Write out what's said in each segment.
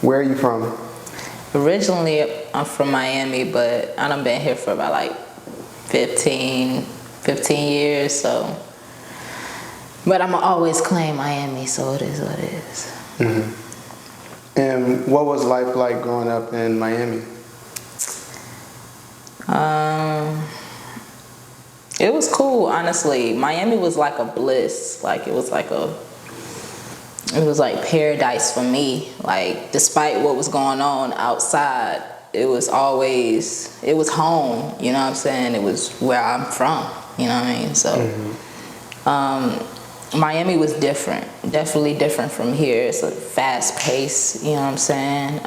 Where are you from? Originally, I'm from Miami, but I done been here for about like 15 years, so. But I'ma always claim Miami, so it is what it is. And what was life like growing up in Miami? It was cool, honestly. Miami was like a bliss. Like it was like paradise for me. Like despite what was going on outside, it was home, you know what I'm saying? It was where I'm from, you know what I mean? So Miami was different, definitely different from here. It's a fast pace, you know what I'm saying?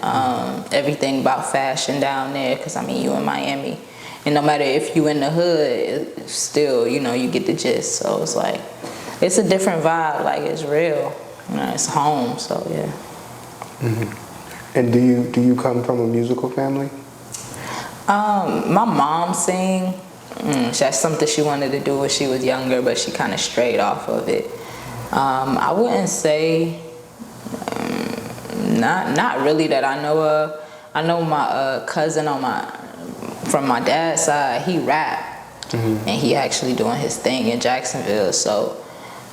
Everything about fashion down there, because I mean, you in Miami. And no matter if you in the hood, it's still, you know, you get the gist. So it's like, it's a different vibe, like it's real. You know, it's home, so yeah. And do you come from a musical family? My mom sing. That's something she wanted to do when she was younger, but she kind of strayed off of it. I wouldn't say, not really that I know of. I know my cousin from my dad's side, he rapped, and he actually doing his thing in Jacksonville. So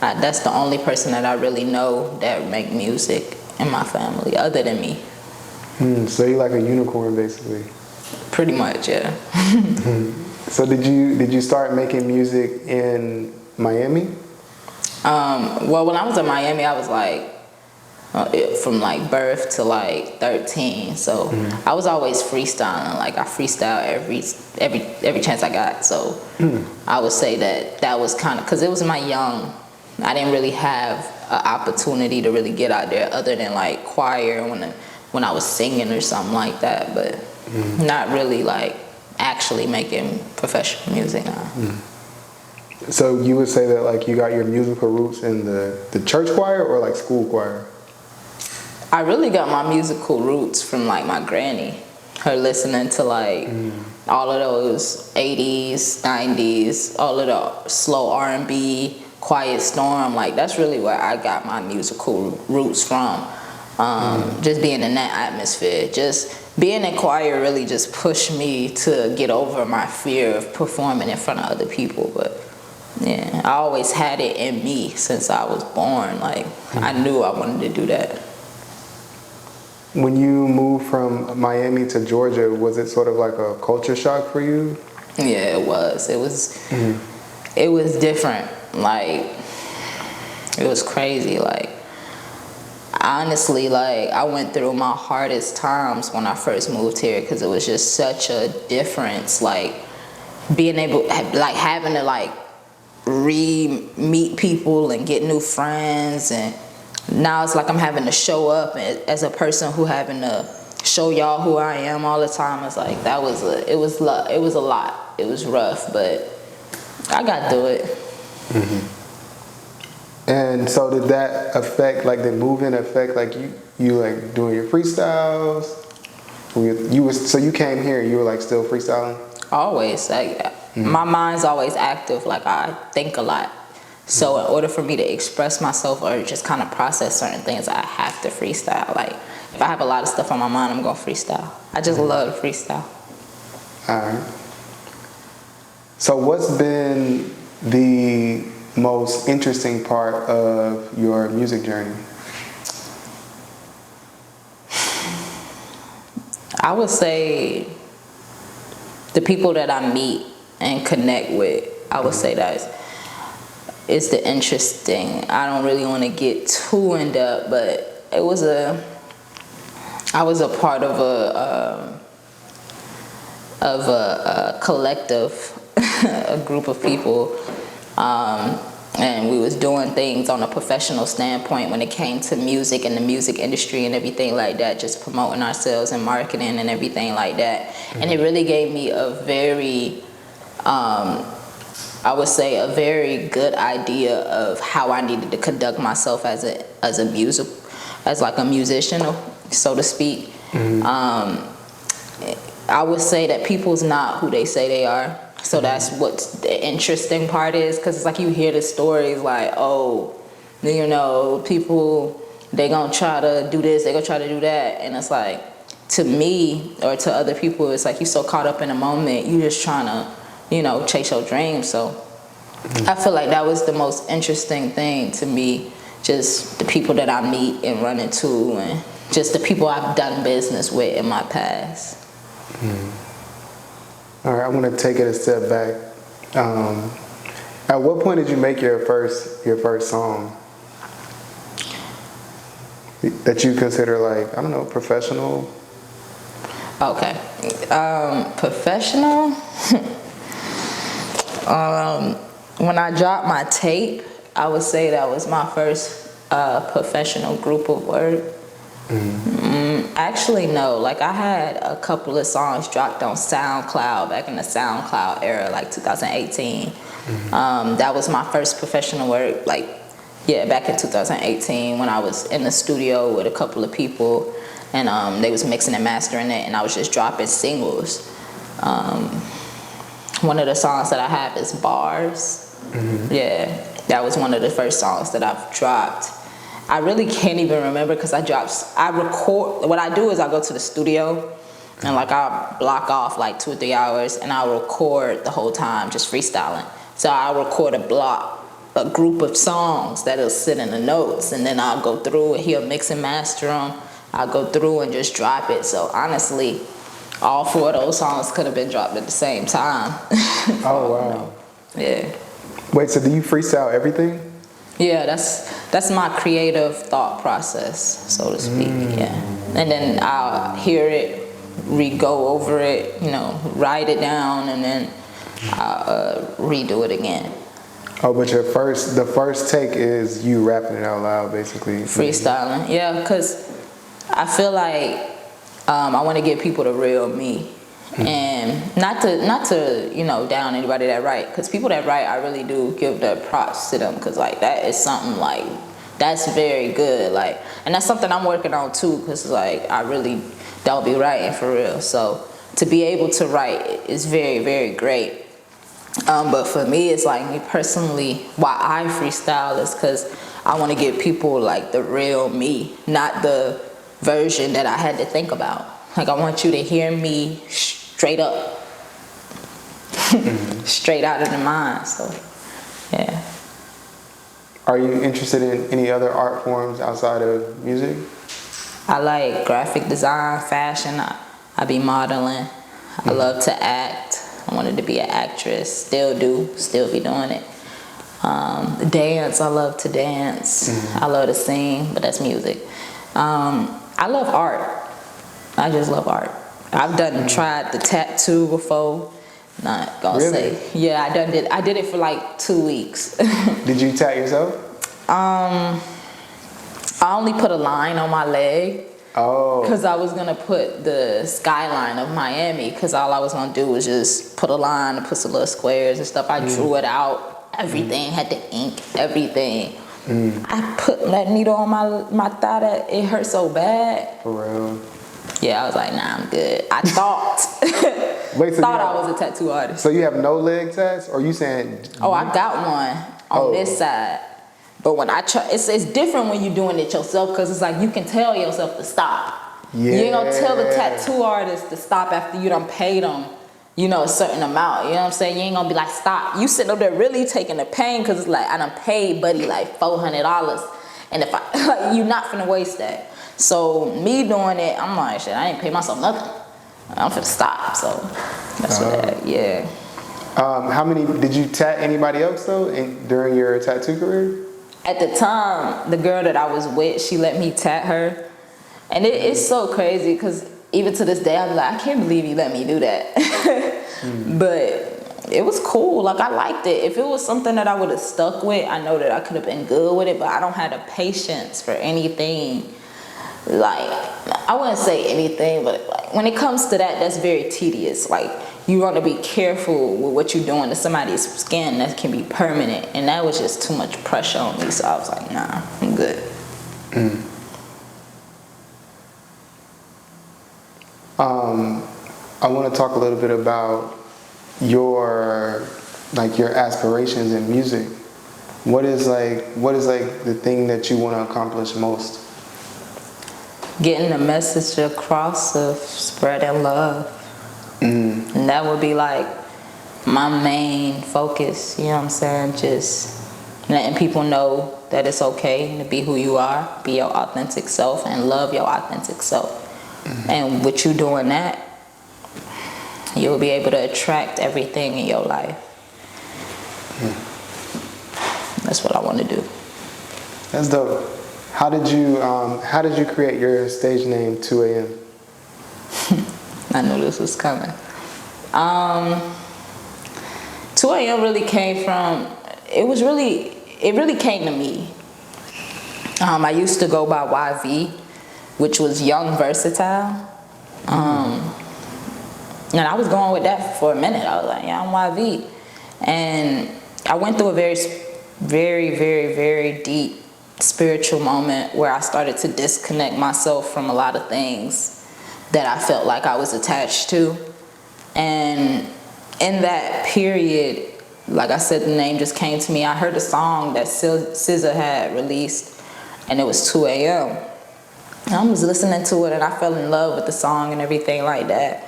that's the only person that I really know that make music in my family, other than me. So you like a unicorn, basically. Pretty much, yeah. So did you start making music in Miami? Well, when I was in Miami, I was like from like birth to like 13. So I was always freestyling. Like I freestyle every chance I got. So I would say that was kind of, because it was my young. I didn't really have an opportunity to really get out there other than like choir when I was singing or something like that. But not really like actually making professional music now. So you would say that like you got your musical roots in the church choir or like school choir? I really got my musical roots from like my granny. Her listening to like all of those 80s, 90s, all of the slow R&B, Quiet Storm. Like that's really where I got my musical roots from. Just being in that atmosphere. Just being in choir really just pushed me to get over my fear of performing in front of other people. But yeah, I always had it in me since I was born. Like I knew I wanted to do that. When you moved from Miami to Georgia, was it sort of like a culture shock for you? Yeah, it was. It was different. Like it was crazy. Like honestly, like I went through my hardest times when I first moved here because it was just such a difference. Like being able, like having to like meet people and get new friends, and now it's like I'm having to show up as a person who having to show y'all who I am all the time. It's like it was a lot. It was rough, but I got through it. And so did that affect, like the moving affect, like you like doing your freestyles? So you came here and you were like still freestyling? Always. Like my mind's always active. Like I think a lot. So in order for me to express myself or just kind of process certain things, I have to freestyle. Like if I have a lot of stuff on my mind, I'm gonna freestyle. I just love to freestyle. All right. So what's been the most interesting part of your music journey? I would say the people that I meet and connect with, I would say that is the interesting. I don't really want to get too in depth, but I was a part of a collective, a group of people, and we was doing things on a professional standpoint when it came to music and the music industry and everything like that, just promoting ourselves and marketing and everything like that. And it really gave me a very I would say a very good idea of how I needed to conduct myself as like a musician, so to speak. I would say that people's not who they say they are. So that's what the interesting part is, because it's like you hear the stories like, oh, you know, people they gonna try to do this, they gonna try to do that, and it's like, to me or to other people, it's like you so caught up in the moment, you just trying to, you know, chase your dreams. So I feel like that was the most interesting thing to me, just the people that I meet and run into, and just the people I've done business with in my past. All right, I'm gonna take it a step back. At what point did you make your first song that you consider, like, I don't know, professional? Okay, professional. When I dropped my tape, I would say that was my first professional group of work. Actually, no. Like, I had a couple of songs dropped on SoundCloud back in the SoundCloud era, like 2018. That was my first professional work, like, yeah, back in 2018 when I was in the studio with a couple of people, and they was mixing and mastering it, and I was just dropping singles. One of the songs that I have is Bars. Yeah, that was one of the first songs that I've dropped. I really can't even remember because I record, what I do is I go to the studio and like I block off like 2 or 3 hours and I'll record the whole time just freestyling. So I'll record a group of songs that'll sit in the notes, and then I'll go through and he'll mix and master them. I'll go through and just drop it. So honestly, all 4 of those songs could have been dropped at the same time. Oh, wow. Yeah. Wait, so do you freestyle everything? Yeah, that's my creative thought process, so to speak. Yeah, and then I'll hear it, go over it, you know, write it down, and then I'll redo it again. Oh, but the first take is you rapping it out loud, basically. Freestyling, yeah, because I feel like I want to give people the real me. And not to you know, down anybody that write, because people that write, I really do give the props to them, because like that is something like that's very good, like, and that's something I'm working on too, because like I really don't be writing for real. So to be able to write is very, very great. But for me, it's like, me personally, why I freestyle is because I want to give people like the real me, not the version that I had to think about. Like, I want you to hear me straight up, straight out of the mind. So, yeah. Are you interested in any other art forms outside of music? I like graphic design, fashion. I be modeling. I love to act. I wanted to be an actress. Still do. Still be doing it. Dance. I love to dance. I love to sing, but that's music. I love art. I just love art. I've tried the tattoo before. Not gonna say. Yeah, I did it for like 2 weeks. Did you tat yourself? I only put a line on my leg. Oh. Because I was gonna put the skyline of Miami. Because all I was gonna do was just put a line and put some little squares and stuff. I drew it out. Everything had the ink. Everything. I put that needle on my thigh that it hurt so bad. For real? Yeah, I was like, nah, I'm good. I thought. Wait, so I was a tattoo artist. So you have no leg tats? Or you saying? Oh, I got one on this side. But when I try, it's different when you're doing it yourself, because it's like you can tell yourself to stop. Yeah. You ain't gonna tell the tattoo artist to stop after you done paid them, you know, a certain amount. You know what I'm saying? You ain't gonna be like, stop. You sitting up there really taking the pain, because it's like, I done paid buddy like $400. And if like, you not finna waste that. So me doing it, I'm like, shit, I ain't pay myself nothing. I'm finna stop. So that's what that, yeah. How many, did you tat anybody else though during your tattoo career? At the time, the girl that I was with, she let me tat her. And it's so crazy, because even to this day, I'm like, I can't believe you let me do that. But it was cool. Like, I liked it. If it was something that I would have stuck with, I know that I could have been good with it, but I don't have the patience for anything. Like, I wouldn't say anything, but like, when it comes to that, that's very tedious. Like, you want to be careful with what you're doing to somebody's skin that can be permanent. And that was just too much pressure on me. So I was like, nah, I'm good. I want to talk a little bit about your aspirations in music. What is the thing that you want to accomplish most? getting the message across of spreading love. And that would be like my main focus, you know what I'm saying? Just letting people know that it's okay to be who you are, be your authentic self, and love your authentic self. And with you doing that, you'll be able to attract everything in your life. That's what I want to do. That's dope. How did you create your stage name 2 a.m.? I knew this was coming. 2 a.m. really came from, it really came to me. I used to go by YV, which was Young Versatile. And I was going with that for a minute. I was like, yeah, I'm YV. And I went through a very, very, very, very deep spiritual moment where I started to disconnect myself from a lot of things that I felt like I was attached to. And in that period, like I said, the name just came to me. I heard a song that SZA had released, and it was 2 a.m. And I was listening to it, and I fell in love with the song and everything like that.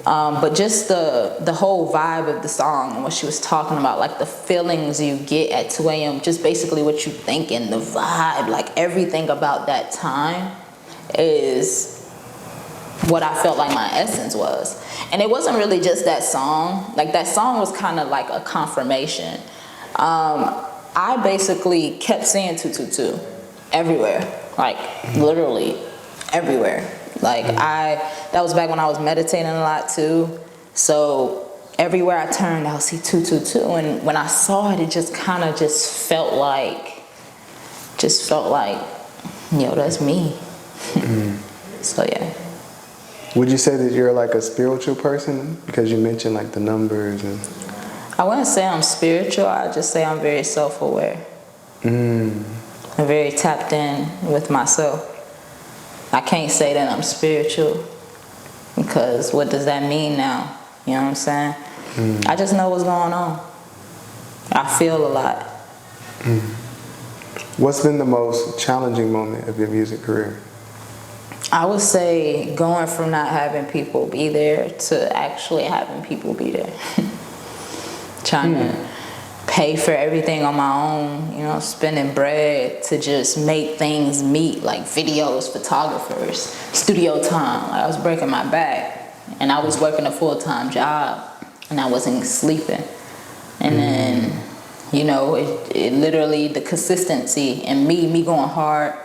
But just the whole vibe of the song and what she was talking about, like the feelings you get at 2 a.m., just basically what you thinking, the vibe, like everything about that time is what I felt like my essence was. And it wasn't really just that song. Like that song was kind of like a confirmation. I basically kept saying 222 everywhere, like literally everywhere. Like that was back when I was meditating a lot too. So everywhere I turned, I would see 222. And when I saw it, it just kind of felt like, yo, that's me. So yeah. Would you say that you're like a spiritual person? Because you mentioned like the numbers and... I wouldn't say I'm spiritual. I just say I'm very self-aware. I'm very tapped in with myself. I can't say that I'm spiritual because what does that mean now? You know what I'm saying? I just know what's going on. I feel a lot. What's been the most challenging moment of your music career? I would say going from not having people be there to actually having people be there. Trying to pay for everything on my own, you know, spending bread to just make things meet, like videos, photographers, studio time. Like I was breaking my back, and I was working a full-time job, and I wasn't sleeping. And then, you know, it literally, the consistency and me going hard,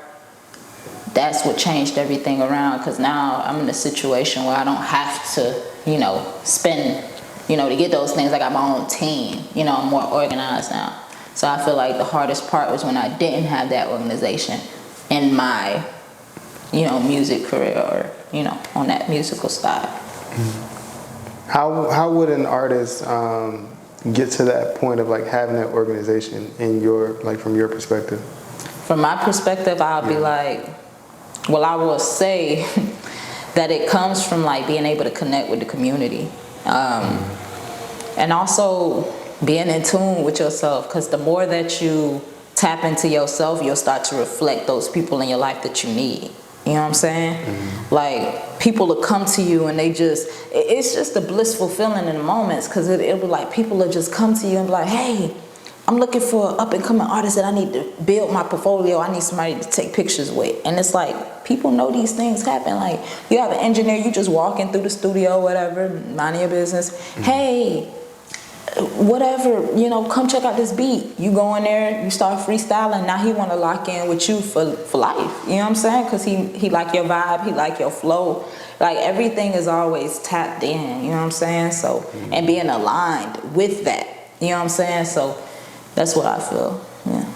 that's what changed everything around, because now I'm in a situation where I don't have to, you know, spend, you know, to get those things. I got my own team, you know, I'm more organized now. So I feel like the hardest part was when I didn't have that organization in my, you know, music career, or, you know, on that musical side. How would an artist get to that point of like having that organization in your, like from your perspective? From my perspective, I'll be like, well, I will say that it comes from like being able to connect with the community. And also being in tune with yourself, because the more that you tap into yourself, you'll start to reflect those people in your life that you need. You know what I'm saying? Like, people will come to you and they just, it's just a blissful feeling in the moments, because it'll be like people will just come to you and be like, hey, I'm looking for an up-and-coming artist that I need to build my portfolio. I need somebody to take pictures with. And it's like, people know these things happen. Like, you have an engineer, you just walking through the studio, whatever, minding your business. Hey, whatever, you know, come check out this beat. You go in there, you start freestyling. Now he want to lock in with you for life. You know what I'm saying? Because he like your vibe, he like your flow. Like, everything is always tapped in, you know what I'm saying? So, and being aligned with that, you know what I'm saying? So, that's what I feel, yeah.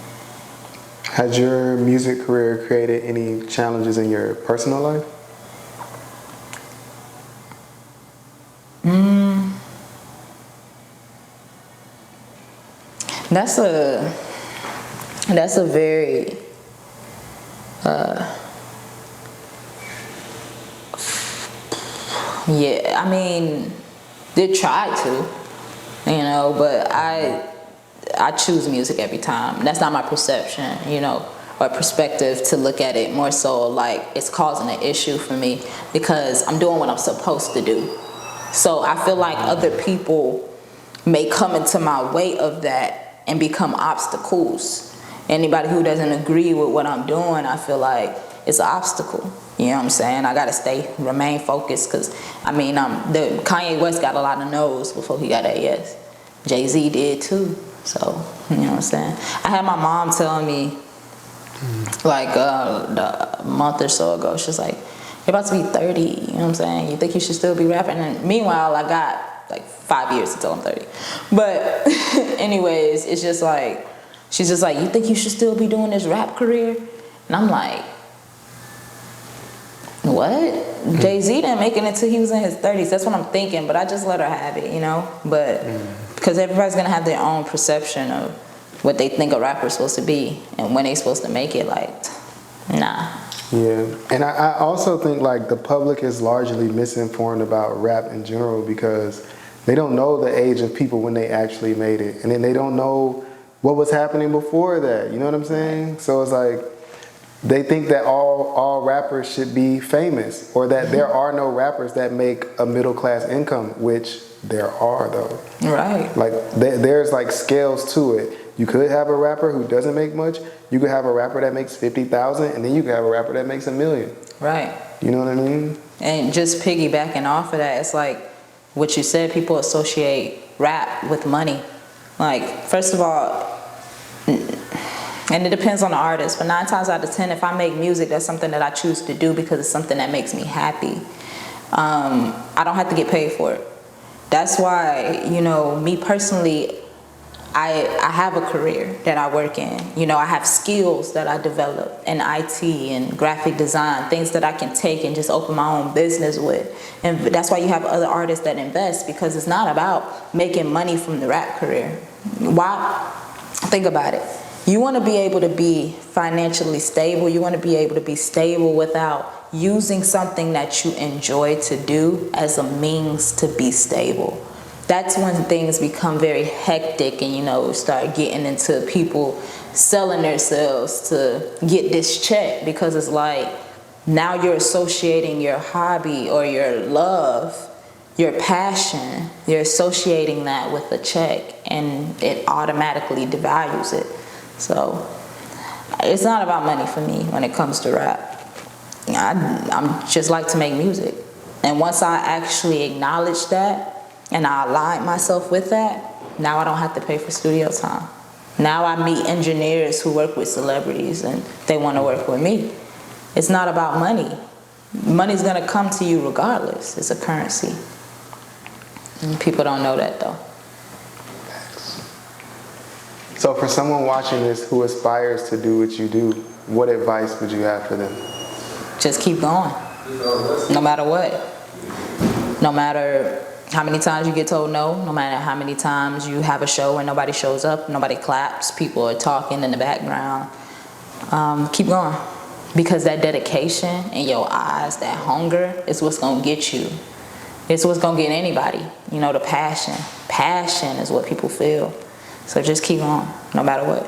Has your music career created any challenges in your personal life? That's a very yeah, I mean, they tried to, you know, but I choose music every time. That's not my perception, you know. or perspective to look at it more so like it's causing an issue for me because I'm doing what I'm supposed to do. So I feel like other people may come into my way of that and become obstacles. Anybody who doesn't agree with what I'm doing, I feel like it's an obstacle. You know what I'm saying? I gotta remain focused, because I mean, the Kanye West got a lot of no's before he got that yes. Jay-Z did too. So, you know what I'm saying? I had my mom telling me, like a month or so ago, she's like, you're about to be 30, you know what I'm saying? You think you should still be rapping? And meanwhile, I got like 5 years until I'm 30. But anyways, it's just like, she's just like, you think you should still be doing this rap career? And I'm like, what? Jay-Z didn't make it until he was in his 30s. That's what I'm thinking, but I just let her have it, you know? But because everybody's gonna have their own perception of what they think a rapper's supposed to be and when they're supposed to make it, like, nah. Yeah, and I also think like the public is largely misinformed about rap in general because they don't know the age of people when they actually made it, and then they don't know what was happening before that. You know what I'm saying? So it's like they think that all rappers should be famous, or that there are no rappers that make a middle class income, which there are though. Right. Like there's like scales to it. You could have a rapper who doesn't make much. You could have a rapper that makes 50,000, and then you could have a rapper that makes 1 million. Right. You know what I mean? And just piggybacking off of that, it's like what you said, people associate rap with money. Like, first of all, and it depends on the artist, but 9 times out of 10, if I make music, that's something that I choose to do because it's something that makes me happy. I don't have to get paid for it. That's why, you know, me personally, I have a career that I work in. You know, I have skills that I develop in IT and graphic design, things that I can take and just open my own business with. And that's why you have other artists that invest, because it's not about making money from the rap career. Why? Think about it. You want to be able to be financially stable. You want to be able to be stable without using something that you enjoy to do as a means to be stable. That's when things become very hectic and, you know, start getting into people selling themselves to get this check, because it's like now you're associating your hobby or your love, your passion, you're associating that with a check, and it automatically devalues it. So it's not about money for me when it comes to rap. I'm just like to make music. And once I actually acknowledge that, and I align myself with that, now I don't have to pay for studio time. Now I meet engineers who work with celebrities and they want to work with me. It's not about money. Money's going to come to you regardless. It's a currency. And people don't know that though. So for someone watching this who aspires to do what you do, what advice would you have for them? Just keep going. No matter what. No matter how many times you get told no matter how many times you have a show and nobody shows up, nobody claps, people are talking in the background, keep going. Because that dedication in your eyes, that hunger, is what's going to get you. It's what's going to get anybody. You know, the passion. Passion is what people feel. So just keep on, no matter what.